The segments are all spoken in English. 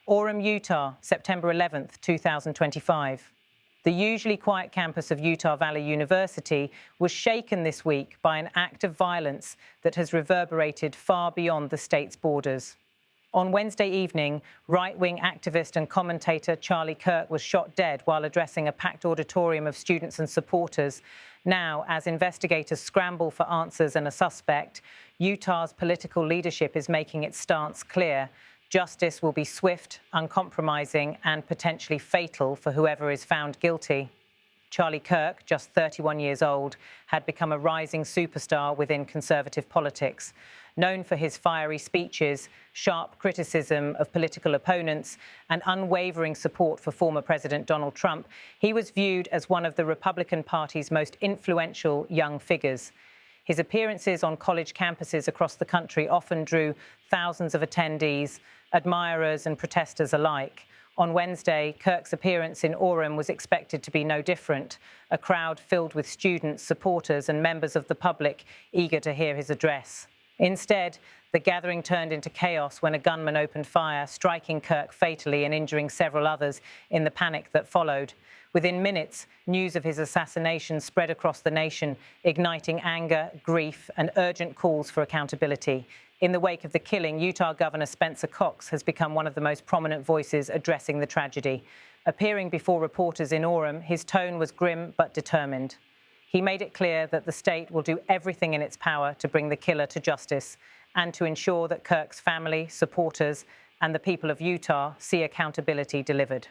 Orem, Utah, September 11th, 2025. The usually quiet campus of Utah Valley University was shaken this week by an act of violence that has reverberated far beyond the state's borders. On Wednesday evening, right-wing activist and commentator Charlie Kirk was shot dead while addressing a packed auditorium of students and supporters. Now, as investigators scramble for answers and a suspect, Utah's political leadership is making its stance clear. Justice will be swift, uncompromising, and potentially fatal for whoever is found guilty. Charlie Kirk, just 31 years old, had become a rising superstar within conservative politics. Known for his fiery speeches, sharp criticism of political opponents, and unwavering support for former President Donald Trump, he was viewed as one of the Republican Party's most influential young figures. His appearances on college campuses across the country often drew thousands of attendees, admirers and protesters alike. On Wednesday, Kirk's appearance in Orem was expected to be no different, a crowd filled with students, supporters and members of the public eager to hear his address. Instead, the gathering turned into chaos when a gunman opened fire, striking Kirk fatally and injuring several others in the panic that followed. Within minutes, news of his assassination spread across the nation, igniting anger, grief, and urgent calls for accountability. In the wake of the killing, Utah Governor Spencer Cox has become one of the most prominent voices addressing the tragedy. Appearing before reporters in Orem, his tone was grim but determined. He made it clear that the state will do everything in its power to bring the killer to justice and to ensure that Kirk's family, supporters, and the people of Utah see accountability delivered.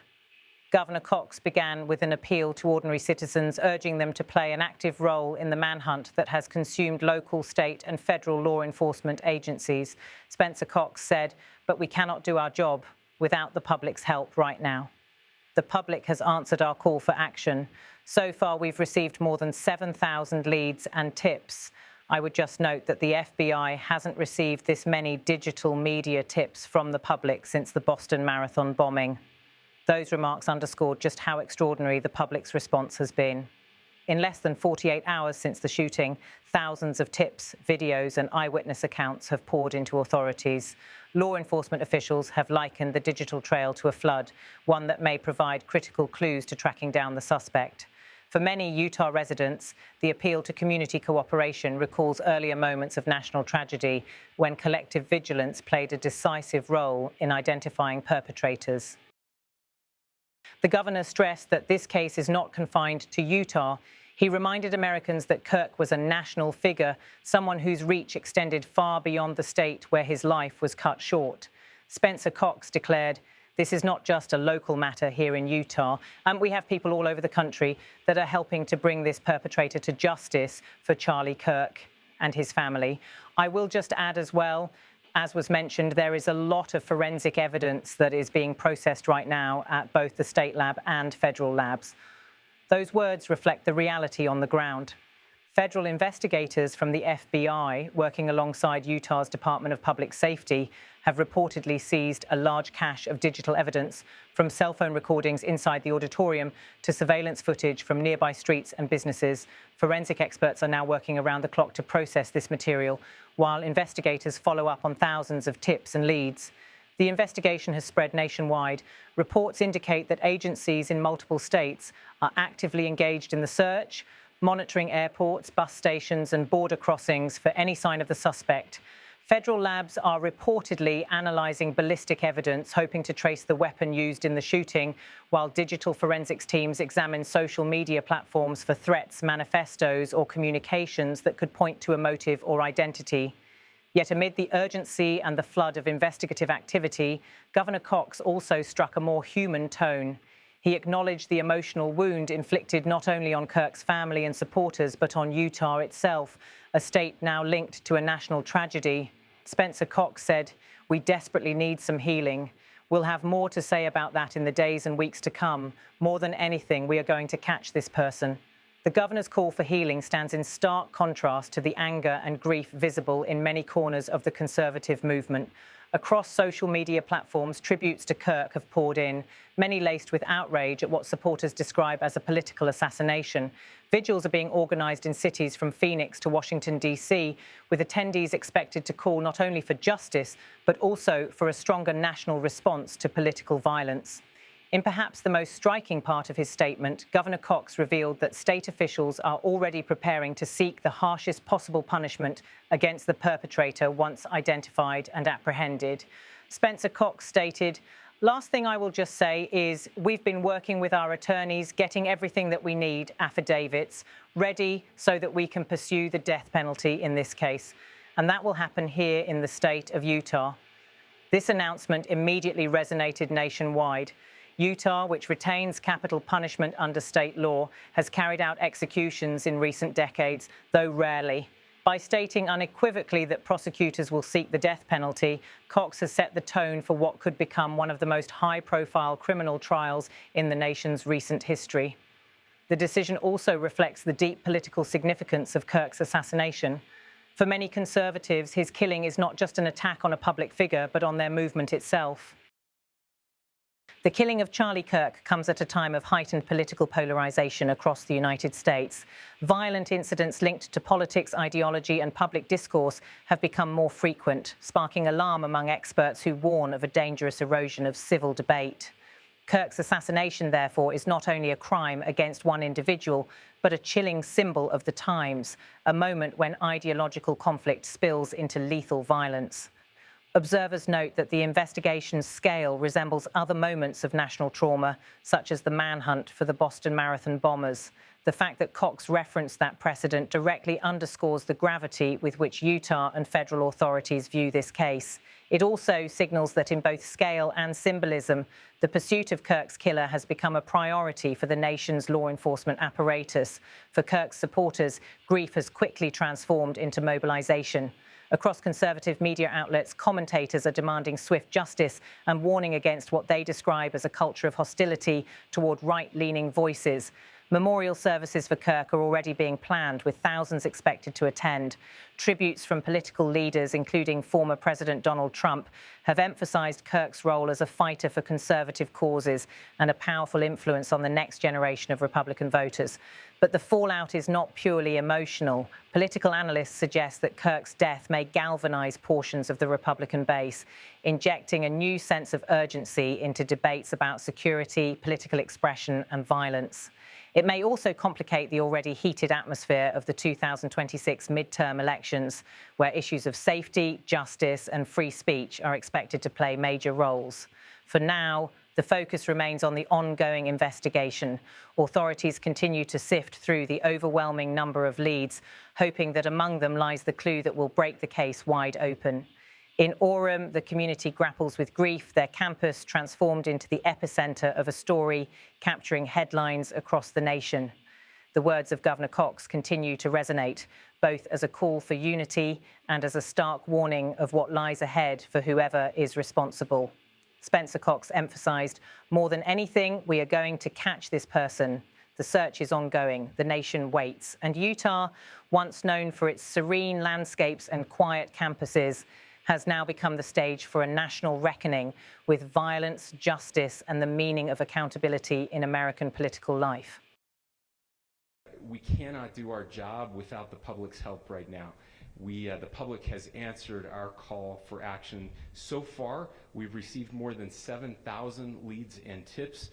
Governor Cox began with an appeal to ordinary citizens, urging them to play an active role in the manhunt that has consumed local, state, and federal law enforcement agencies. Spencer Cox said, "But we cannot do our job without the public's help right now." The public has answered our call for action. So far, we've received more than 7,000 leads and tips. I would just note that the FBI hasn't received this many digital media tips from the public since the Boston Marathon bombing. Those remarks underscored just how extraordinary the public's response has been. In less than 48 hours since the shooting, thousands of tips, videos, and eyewitness accounts have poured into authorities. Law enforcement officials have likened the digital trail to a flood, one that may provide critical clues to tracking down the suspect. For many Utah residents, the appeal to community cooperation recalls earlier moments of national tragedy when collective vigilance played a decisive role in identifying perpetrators. The governor stressed that this case is not confined to Utah. He reminded Americans that Kirk was a national figure, someone whose reach extended far beyond the state where his life was cut short. Spencer Cox declared, "This is not just a local matter here in Utah. We have people all over the country that are helping to bring this perpetrator to justice for Charlie Kirk and his family." I will just add as well, as was mentioned, there is a lot of forensic evidence that is being processed right now at both the state lab and federal labs. Those words reflect the reality on the ground. Federal investigators from the FBI, working alongside Utah's Department of Public Safety, have reportedly seized a large cache of digital evidence, from cell phone recordings inside the auditorium to surveillance footage from nearby streets and businesses. Forensic experts are now working around the clock to process this material, while investigators follow up on thousands of tips and leads. The investigation has spread nationwide. Reports indicate that agencies in multiple states are actively engaged in the search, monitoring airports, bus stations, and border crossings for any sign of the suspect. Federal labs are reportedly analyzing ballistic evidence, hoping to trace the weapon used in the shooting, while digital forensics teams examine social media platforms for threats, manifestos, or communications that could point to a motive or identity. Yet amid the urgency and the flood of investigative activity, Governor Cox also struck a more human tone. He acknowledged the emotional wound inflicted not only on Kirk's family and supporters, but on Utah itself, a state now linked to a national tragedy. Spencer Cox said, "We desperately need some healing. We'll have more to say about that in the days and weeks to come. More than anything, we are going to catch this person." The governor's call for healing stands in stark contrast to the anger and grief visible in many corners of the conservative movement. Across social media platforms, tributes to Kirk have poured in, many laced with outrage at what supporters describe as a political assassination. Vigils are being organised in cities from Phoenix to Washington, D.C., with attendees expected to call not only for justice, but also for a stronger national response to political violence. In perhaps the most striking part of his statement, Governor Cox revealed that state officials are already preparing to seek the harshest possible punishment against the perpetrator once identified and apprehended. Spencer Cox stated, "Last thing I will just say is we've been working with our attorneys, getting everything that we need, affidavits, ready so that we can pursue the death penalty in this case. And that will happen here in the state of Utah." This announcement immediately resonated nationwide. Utah, which retains capital punishment under state law, has carried out executions in recent decades, though rarely. By stating unequivocally that prosecutors will seek the death penalty, Cox has set the tone for what could become one of the most high-profile criminal trials in the nation's recent history. The decision also reflects the deep political significance of Kirk's assassination. For many conservatives, his killing is not just an attack on a public figure, but on their movement itself. The killing of Charlie Kirk comes at a time of heightened political polarization across the United States. Violent incidents linked to politics, ideology, and public discourse have become more frequent, sparking alarm among experts who warn of a dangerous erosion of civil debate. Kirk's assassination, therefore, is not only a crime against one individual, but a chilling symbol of the times, a moment when ideological conflict spills into lethal violence. Observers note that the investigation's scale resembles other moments of national trauma, such as the manhunt for the Boston Marathon bombers. The fact that Cox referenced that precedent directly underscores the gravity with which Utah and federal authorities view this case. It also signals that in both scale and symbolism, the pursuit of Kirk's killer has become a priority for the nation's law enforcement apparatus. For Kirk's supporters, grief has quickly transformed into mobilization. Across conservative media outlets, commentators are demanding swift justice and warning against what they describe as a culture of hostility toward right-leaning voices. Memorial services for Kirk are already being planned, with thousands expected to attend. Tributes from political leaders, including former President Donald Trump, have emphasized Kirk's role as a fighter for conservative causes and a powerful influence on the next generation of Republican voters. But the fallout is not purely emotional. Political analysts suggest that Kirk's death may galvanize portions of the Republican base, injecting a new sense of urgency into debates about security, political expression, and violence. It may also complicate the already heated atmosphere of the 2026 midterm elections, where issues of safety, justice, and free speech are expected to play major roles. For now, the focus remains on the ongoing investigation. Authorities continue to sift through the overwhelming number of leads, hoping that among them lies the clue that will break the case wide open. In Orem, the community grapples with grief, their campus transformed into the epicenter of a story capturing headlines across the nation. The words of Governor Cox continue to resonate, both as a call for unity and as a stark warning of what lies ahead for whoever is responsible. Spencer Cox emphasized, "More than anything, we are going to catch this person. The search is ongoing. The nation waits." And Utah, once known for its serene landscapes and quiet campuses, has now become the stage for a national reckoning with violence, justice, and the meaning of accountability in American political life. We cannot do our job without the public's help right now. The public has answered our call for action. So far, we've received more than 7,000 leads and tips.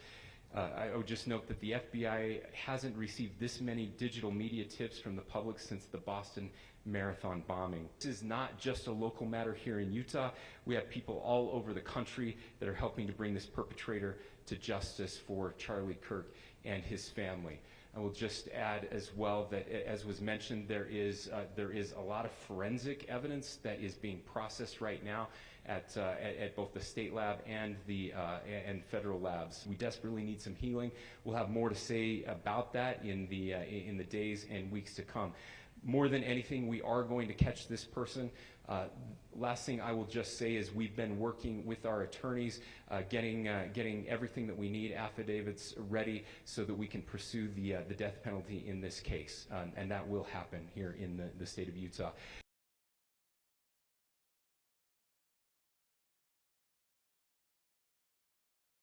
I would just note that the FBI hasn't received this many digital media tips from the public since the Boston Marathon bombing. This is not just a local matter here in Utah. We have people all over the country that are helping to bring this perpetrator to justice for Charlie Kirk and his family. I will just add as well that, as was mentioned, there is a lot of forensic evidence that is being processed right now at both the state lab and the federal labs. We desperately need some healing. We'll have more to say about that in the days and weeks to come. More than anything, we are going to catch this person. Last thing I will just say is we've been working with our attorneys, getting everything that we need, affidavits ready, so that we can pursue the death penalty in this case, and that will happen here in the state of Utah.